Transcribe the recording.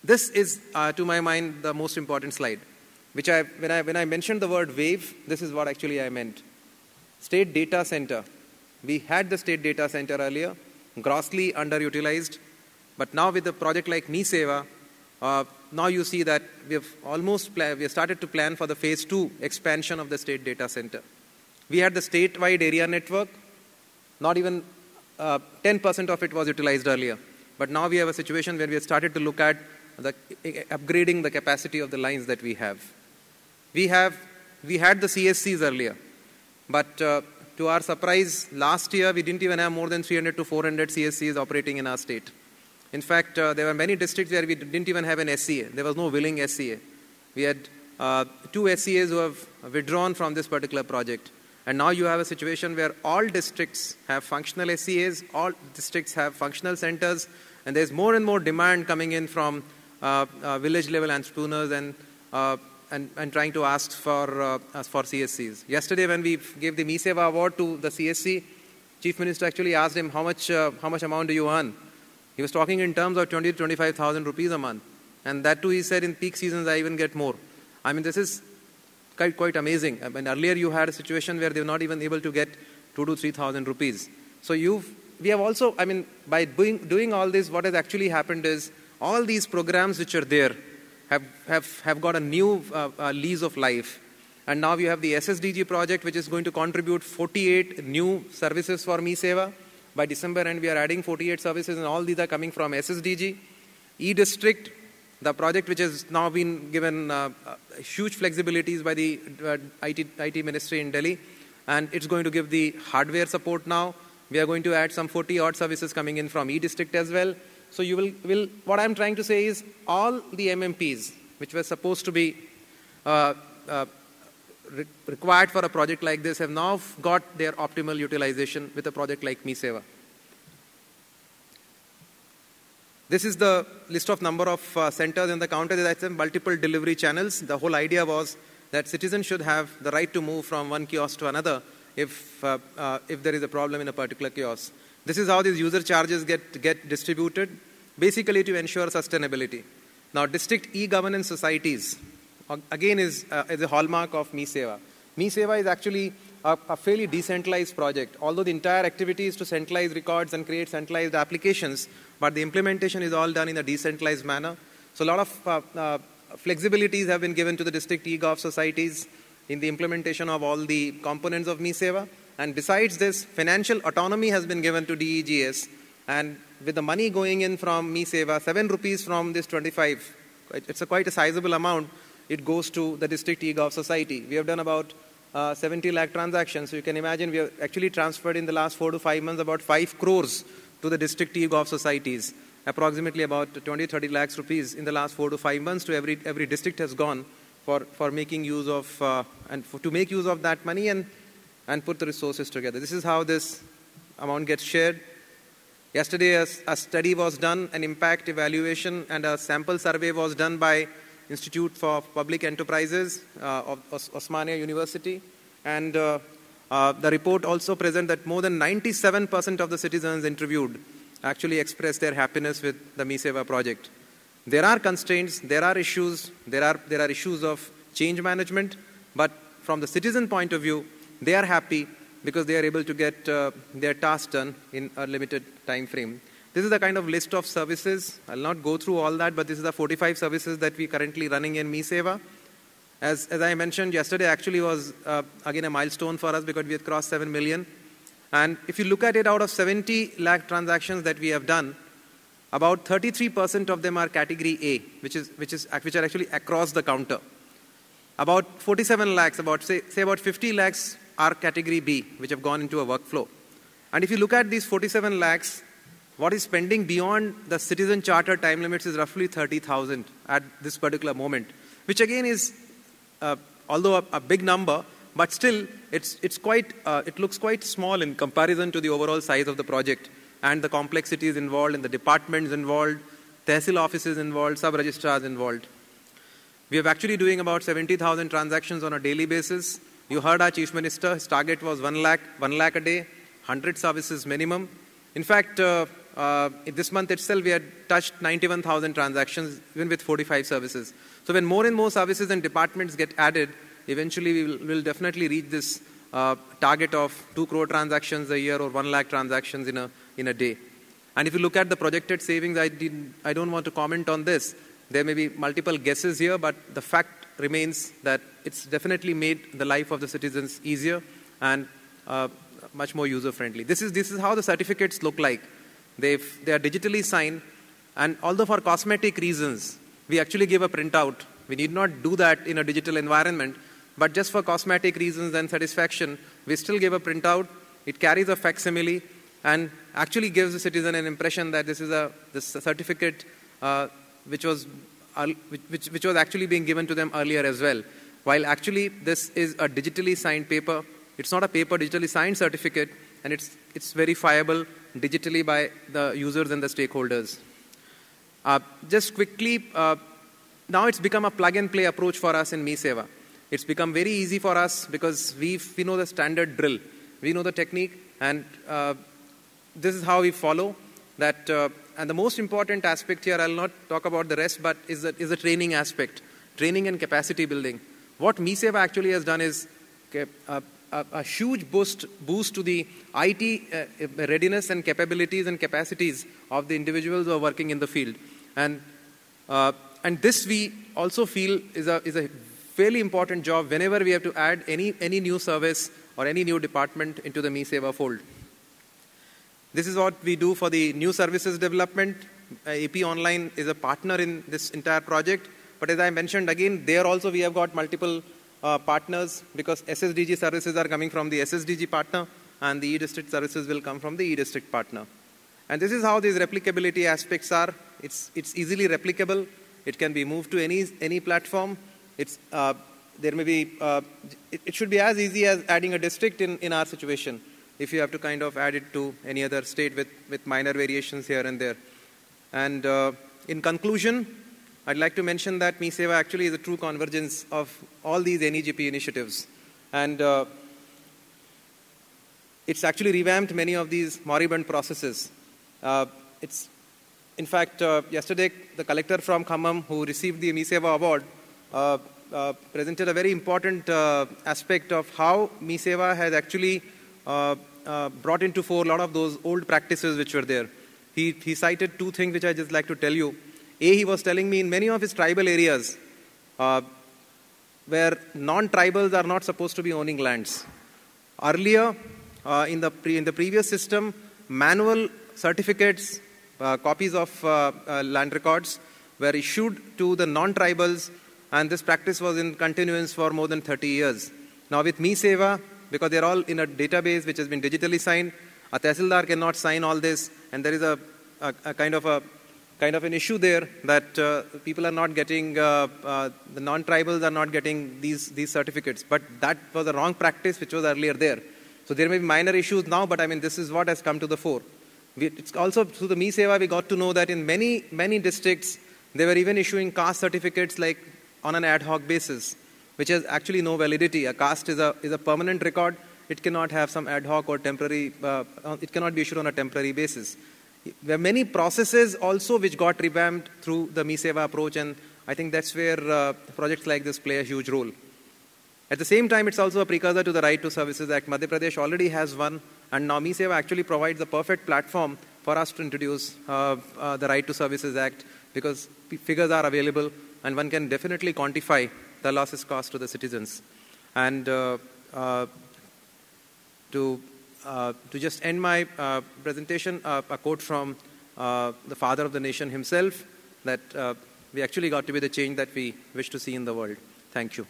This is, to my mind, the most important slide, which when I mentioned the word wave, this is what actually I meant. State data center. We had the state data center earlier, grossly underutilized, but now with a project like eSeva, now you see that we have started to plan for the phase 2 expansion of the state data center. We had the statewide area network, not even 10% of it was utilized earlier. But now we have a situation where we have started to look at upgrading the capacity of the lines that we have. We had the CSCs earlier, but to our surprise, last year we didn't even have more than 300 to 400 CSCs operating in our state. In fact, there were many districts where we didn't even have an SCA. There was no willing SCA. We had 2 SCAs who have withdrawn from this particular project. And now you have a situation where all districts have functional SCAs, all districts have functional centers, and there's more and more demand coming in from village level entrepreneurs and trying to ask for CSCs. Yesterday when we gave the eSeva award to the CSC, Chief Minister actually asked him how much amount do you earn? He was talking in terms of 20 to 25,000 rupees a month. And that too, he said, in peak seasons I even get more. I mean, this is quite amazing. I mean, earlier you had a situation where they were not even able to get 2,000 to 3,000 rupees. So we have also, I mean, by doing all this, what has actually happened is all these programs which are there have got a new lease of life. And now you have the SSDG project, which is going to contribute 48 new services for eSeva. By December end, we are adding 48 services, and all these are coming from SSDG. E-District, the project which has now been given huge flexibilities by the IT Ministry in Delhi, and it's going to give the hardware support now. We are going to add some 40 odd services coming in from E-District as well. So you will what I'm trying to say is all the MMPs, which were supposed to be required for a project like this, have now got their optimal utilization with a project like eSeva. This is the list of number of centers in the counter. There's multiple delivery channels. The whole idea was that citizens should have the right to move from one kiosk to another if there is a problem in a particular kiosk. This is how these user charges get distributed, basically to ensure sustainability. Now, district e-governance societies, again, is a hallmark of eSeva. eSeva is actually a fairly decentralized project. Although the entire activity is to centralize records and create centralized applications, but the implementation is all done in a decentralized manner. So a lot of flexibilities have been given to the district e-gov societies in the implementation of all the components of eSeva. And besides this, financial autonomy has been given to DEGS. And with the money going in from eSeva, 7 rupees from this 25, it's quite a sizable amount. It goes to the district e-gov society. We have done about 70 lakh transactions. So you can imagine we have actually transferred in the last 4 to 5 months about 5 crores to the district e-gov societies. Approximately about 20-30 lakhs rupees in the last 4 to 5 months to every district has gone for making use of to make use of that money and put the resources together. This is how this amount gets shared. Yesterday a study was done, an impact evaluation and a sample survey was done by Institute for Public Enterprises of Osmania University, and the report also presents that more than 97% of the citizens interviewed actually expressed their happiness with the eSeva project. There are constraints, there are issues, there are issues of change management, but from the citizen point of view, they are happy because they are able to get their tasks done in a limited time frame. This is the kind of list of services. I'll not go through all that, but this is the 45 services that we're currently running in eSeva. As I mentioned, yesterday actually was, again, a milestone for us because we had crossed 7 million. And if you look at it, out of 70 lakh transactions that we have done, about 33% of them are category A, which are actually across the counter. About 47 lakhs, say about 50 lakhs are category B, which have gone into a workflow. And if you look at these 47 lakhs, what is pending beyond the citizen charter time limits is roughly 30,000 at this particular moment, which again is, although a big number, but still it looks quite small in comparison to the overall size of the project and the complexities involved and the departments involved, tehsil offices involved, sub-registrars involved. We are actually doing about 70,000 transactions on a daily basis. You heard our Chief Minister, his target was 1 lakh a day, 100 services minimum. In fact, this month itself, we had touched 91,000 transactions, even with 45 services. So when more and more services and departments get added, eventually we will definitely reach this target of 2 crore transactions a year or 1 lakh transactions in a day. And if you look at the projected savings, I don't want to comment on this. There may be multiple guesses here, but the fact remains that it's definitely made the life of the citizens easier and much more user-friendly. This is how the certificates look like. They are digitally signed, and although for cosmetic reasons, we actually give a printout. We need not do that in a digital environment, but just for cosmetic reasons and satisfaction, we still give a printout. It carries a facsimile and actually gives the citizen an impression that this certificate which was actually being given to them earlier as well. While actually this is a digitally signed paper. It's not a paper, digitally signed certificate, and it's verifiable digitally by the users and the stakeholders. Just quickly, now it's become a plug-and-play approach for us in eSeva. It's become very easy for us because we know the standard drill. We know the technique, and this is how we follow that. And the most important aspect here, I'll not talk about the rest, but is the training aspect, training and capacity building. What eSeva actually has done is a huge boost to the IT readiness and capabilities and capacities of the individuals who are working in the field. And this we also feel is a fairly important job whenever we have to add any new service or any new department into the eSeva fold. This is what we do for the new services development. AP Online is a partner in this entire project. But as I mentioned again, there also we have got multiple partners, because SSDG services are coming from the SSDG partner and the e-district services will come from the e-district partner. And this is how these replicability aspects are. It's easily replicable. It can be moved to any platform. There may be it should be as easy as adding a district in our situation, if you have to kind of add it to any other state with minor variations here and there. And in conclusion, I'd like to mention that eSeva actually is a true convergence of all these NEGP initiatives. And it's actually revamped many of these moribund processes. In fact, yesterday, the collector from Khammam, who received the eSeva award, presented a very important aspect of how eSeva has actually brought into fore a lot of those old practices which were there. He cited 2 things which I just like to tell you. He was telling me in many of his tribal areas where non-tribals are not supposed to be owning lands. Earlier, in the previous system, manual certificates, copies of land records were issued to the non-tribals, and this practice was in continuance for more than 30 years. Now with eSeva, because they're all in a database which has been digitally signed, a tehsildar cannot sign all this, and there is a kind of an issue there that people are not getting, the non-tribals are not getting these certificates. But that was a wrong practice which was earlier there. So there may be minor issues now, but I mean, this is what has come to the fore. It's also through the eSeva we got to know that in many districts, they were even issuing caste certificates like on an ad hoc basis, which has actually no validity. A caste is a permanent record. It cannot have some ad hoc or temporary, it cannot be issued on a temporary basis. There are many processes also which got revamped through the eSeva approach, and I think that's where projects like this play a huge role. At the same time, it's also a precursor to the Right to Services Act. Madhya Pradesh already has one, and now eSeva actually provides the perfect platform for us to introduce the Right to Services Act, because figures are available and one can definitely quantify the losses cost to the citizens. And to just end my presentation, a quote from the father of the nation himself, that we actually got to be the change that we wish to see in the world. Thank you.